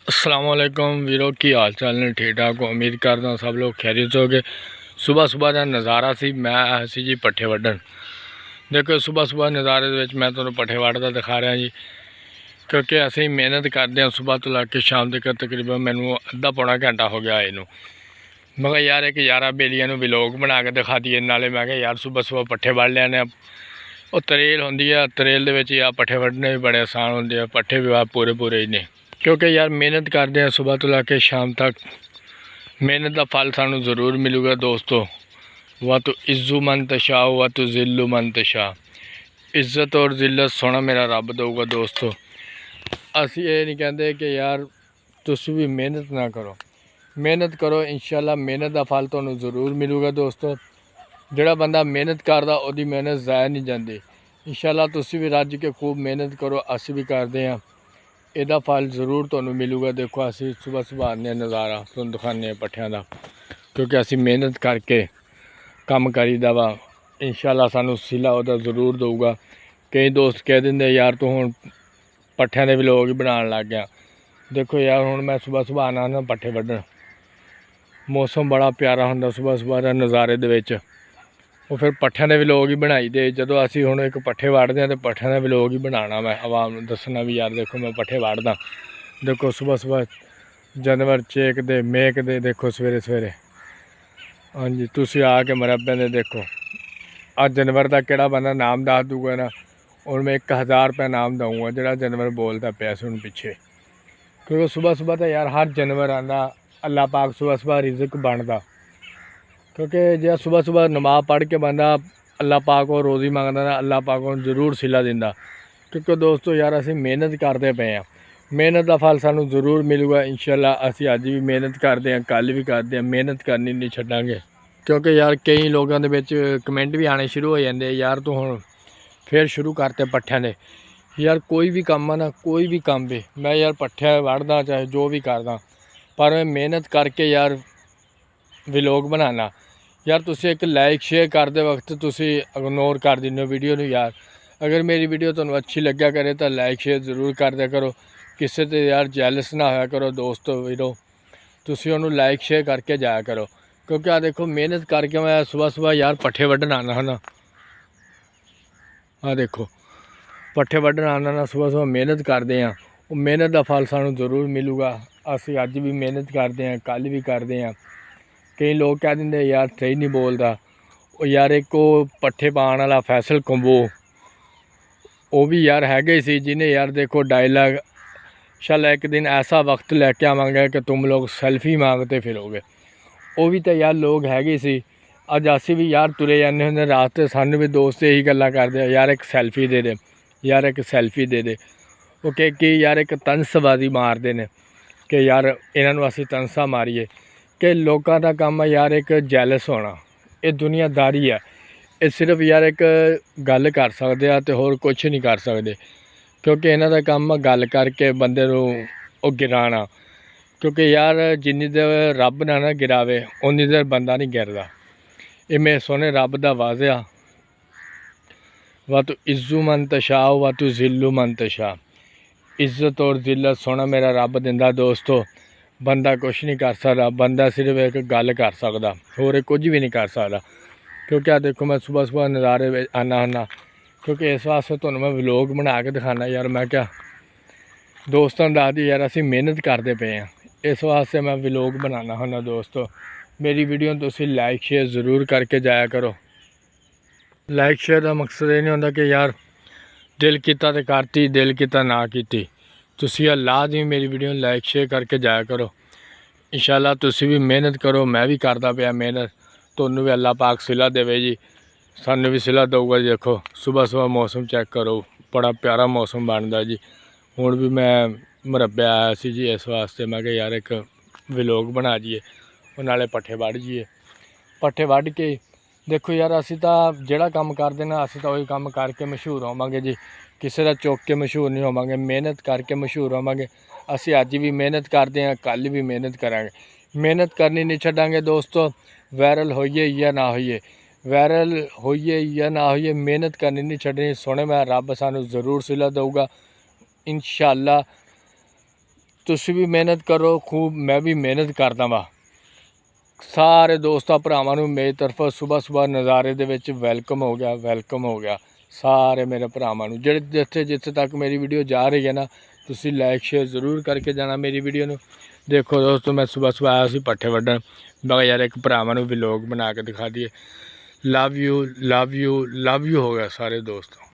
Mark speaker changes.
Speaker 1: अस्सलामुअलैकुम वीरो की हाल चाल ने ठीक ठाक हो। उम्मीद करता सब लोग खैरियत हो गए। सुबह सुबह का नज़ारा सी मैं आया सी जी पट्ठे वड्डन। देखो सुबह सुबह नज़ारे मैं तुहानू पट्ठे वड्डदा दिखा रहा जी, क्योंकि असी मेहनत करते हैं सुबह तो लैके शाम तक। तकरीबन मैनू अद्धा पौना घंटा हो गया इनू। मैं कहा यार एक 11 बेलियां व्लॉग बना के दिखा दिए। नाले मैं यार सुबह सुबह पट्ठे वड्ड लैने। वो तरेल होंदी है, तरेल दे विच यार पट्ठे वड्डने भी बड़े आसान होंगे। पट्ठे भी पूरे पूरे ही ने, क्योंकि यार मेहनत करते हैं सुबह तो लैके शाम तक। मेहनत का फल सानू ज़रूर मिलूगा दोस्तों। वा तो इज़्ज़ु मन तशा वा तो ज़िल्लु मन तशा। इज़्ज़त और ज़िल्लत सोना मेरा रब दूगा दोस्तों। असी ये नहीं कहते कि यार तुसी भी मेहनत ना करो, मेहनत करो। इंशाल्लाह मेहनत का फल तुहानू ज़रूर मिलूगा दोस्तों। जिहड़ा बंदा मेहनत करदा उहदी मेहनत ज़ाया नहीं जाती। इंशाल्लाह तुसी भी रज के खूब मेहनत करो। असी भी करते हैं, ਇਹਦਾ फल जरूर ਤੁਹਾਨੂੰ मिलूगा। देखो असी सुबह सुबह आने नज़ारा तुहानू दिखाने पट्ठियां का, क्योंकि असी मेहनत करके काम करीदा वा। इंशाल्लाह सानू सिला ਉਹਦਾ ज़रूर दूगा। कई दोस्त कह देंगे यार तू हुण पट्ठियां दे व्लॉग ही बनाने लग गया। देखो यार हुण मैं सुबह सुबह आना ना पट्ठे वड्डण। मौसम बड़ा प्यारा हुंदा सुबह सुबह का नज़ारे दे विच। वो फिर पट्ठियां दे व्लॉग ही बनाई दे। जदों असी हुण एक पट्ठे वड्डदे तो पट्ठियां दा व्लॉग ही बनाना। मैं आवाम नूं दसना भी यार देखो मैं पट्ठे वड्डदा। देखो सुबह सुबह जानवर चेकदे मेकदे। देखो सवेरे सवेरे हाँ जी तुसी आके मरब्बे दे देखो। आज जानवर का किहड़ा बंदा नाम दस दूगा ना, और मैं 1000 रुपया नाम दूँगा जिहड़ा जानवर बोलता पिया सुन पीछे। क्योंकि सुबह सुबह तो यार हर जानवर आंदा। अल्लाह पाक सुबह सुबह रिज़क बनता, क्योंकि जो सुबह सुबह नमाज़ पढ़ के बंदा अल्लाह पाक को रोज़ी मंगदा ना, अल्लाह पाक को जरूर सिला दिंदा। क्योंकि दोस्तों यार असी मेहनत करते पे हैं, मेहनत का फल सानू जरूर मिलूगा इंशाल्लाह। असी अज भी मेहनत करते हैं, कल भी करते हैं, मेहनत करनी नहीं छड्डांगे। क्योंकि यार कई लोगों के कमेंट भी आने शुरू हो जाते यार तू हुण फिर शुरू करते पट्ठियां दे। यार कोई भी काम है ना, कोई भी काम भी मैं यार पट्ठियां वड्डदा चाहे जो भी करदा, पर मैं मेहनत करके यार व्लॉग बनाना। यार तुसी एक लाइक शेयर करते वक्त तुसी इग्नोर कर दिंदे हो वीडियो नूं। यार अगर मेरी वीडियो तुहानू अच्छी लग्या करे तो लाइक शेयर ज़रूर कर दिया करो। किसी ते यार जैलस ना होया करो दोस्तों वीरो। तुसी उन्होंने लाइक शेयर करके जाया करो। क्योंकि आ देखो मेहनत करके मैं सुबह सुबह यार पट्ठे वड्डण आना है ना। आ देखो पट्ठे वड्डण आना ना, सुबह सुबह मेहनत करते हैं, वो मेहनत का फल सानू ज़रूर मिलूगा। असी अज भी मेहनत करते हैं, कल भी करते हैं। कई लोग कह देंगे यार सही नहीं बोलता। वो यार एक पट्ठे पाने वाला फैसल कंबो वो भी यार है सी जिन्हें यार देखो डायलॉग शाला एक दिन ऐसा वक्त लैके आवांगे कि तुम लोग सेल्फी मांगते फिरोगे। वो भी तो यार लोग है सी। अज असी भी यार तुरे जाने होंगे रास्ते, सानू भी दोस्त यही गल्लां करदे यार एक सैल्फी दे दे, यार एक सैल्फी दे दे। वो कि यार एक तंसबाजी मारते हैं कि यार इन्हों असी तंसा मारीए। कि लोगों का काम है यार एक जैलस होना, ये दुनियादारी है। ये सिर्फ यार एक गल कर सकते हैं तो होर कुछ नहीं कर सकते। क्योंकि इन्हों का काम है गल करके बंदे नूं गिराना। क्योंकि यार जिन्नी देर रब ना ना गिरावे उन्नी देर बंदा नहीं गिरदा। ये मेरे सोने रब का वाज़ा। वा तो इज़्ज़ु मन तशा वा तो ज़िल्लु मन तशा। इज़्ज़त और ज़िल्लत सोना मेरा रब दिंदा दोस्तों। बंदा कुछ नहीं कर सकता, बंदा सिर्फ एक गल कर सकता, होर कुछ भी नहीं कर सकता। क्योंकि आ देखो मैं सुबह सुबह नज़ारे आना होना, क्योंकि इस वास्ते तुहानू मैं व्लॉग बना के दिखाना। यार मैं क्या दोस्तों दस दी यार असी मेहनत करते पे हैं, इस वास्ते मैं व्लॉग बनाना होना दोस्तों। मेरी वीडियो तुसी लाइक शेयर ज़रूर करके जाया करो। लाइक शेयर का मकसद ये नहीं होंदा कि यार दिल किता तो करती, दिल किता ना कीती। तुसी लाजमी मेरी वीडियो लाइक शेयर करके जाया करो। इंशाल्लाह तुसी भी मेहनत करो, मैं भी करता पाया मेहनत। तुहानू भी अल्लाह पाक सिला देवे जी, सानू भी सिला दूगा जी। देखो सुबह सुबह मौसम चेक करो, बड़ा प्यारा मौसम बनता जी। हुण भी मैं मरब्बे आया सी जी, इस वास्ते मैं कि यार एक व्लॉग बना जाइए, नाले पट्ठे वड्ड जाइए। पट्ठे वड्ड के देखो यार असी तो जिहड़ा काम करते ना असी तो वही काम करके मशहूर होवांगे जी। किसी का चुक के मशहूर नहीं होवांगे, मेहनत करके मशहूर होवांगे। असी अज भी मेहनत करते हैं, कल भी मेहनत करांगे, मेहनत करनी नहीं छड्डांगे दोस्तों। वायरल होइए या ना होइए, वायरल होइए या ना होइए, मेहनत करनी नहीं छड्डनी। सोने मैं रब सानू जरूर सिला दूगा इंशाअल्लाह। ਤੁਸੀਂ ਵੀ ਮਿਹਨਤ ਕਰੋ ਖੂਬ, ਮੈਂ ਵੀ ਮਿਹਨਤ ਕਰਦਾ ਵਾ। ਸਾਰੇ ਦੋਸਤਾਂ ਭਰਾਵਾਂ ਨੂੰ ਮੇਰੀ ਤਰਫੋਂ ਸੁਬਾਹ ਨਜ਼ਾਰੇ ਦੇ ਵਿੱਚ ਵੈਲਕਮ ਹੋ ਗਿਆ, ਵੈਲਕਮ ਹੋ ਗਿਆ। ਸਾਰੇ ਮੇਰੇ ਭਰਾਵਾਂ ਨੂੰ ਜਿਹੜੇ ਜਿੱਥੇ ਤੱਕ ਮੇਰੀ ਵੀਡੀਓ ਜਾ ਰਹੀ ਹੈ ਨਾ, ਤੁਸੀਂ ਲਾਈਕ ਸ਼ੇਅਰ ਜ਼ਰੂਰ ਕਰਕੇ ਜਾਣਾ ਮੇਰੀ ਵੀਡੀਓ ਨੂੰ। ਦੇਖੋ ਦੋਸਤੋ, ਮੈਂ ਸੁਬਾਹ ਆਇਆ ਸੀ ਪੱਠੇ ਵੱਢਣ। ਮੈਂ ਕਿਹਾ ਯਾਰ ਇੱਕ ਭਰਾਵਾਂ ਨੂੰ ਵਲੋਗ ਬਣਾ ਕੇ ਦਿਖਾ ਦਈਏ। Love you love you love you ਹੋ ਗਿਆ ਸਾਰੇ ਦੋਸਤੋ।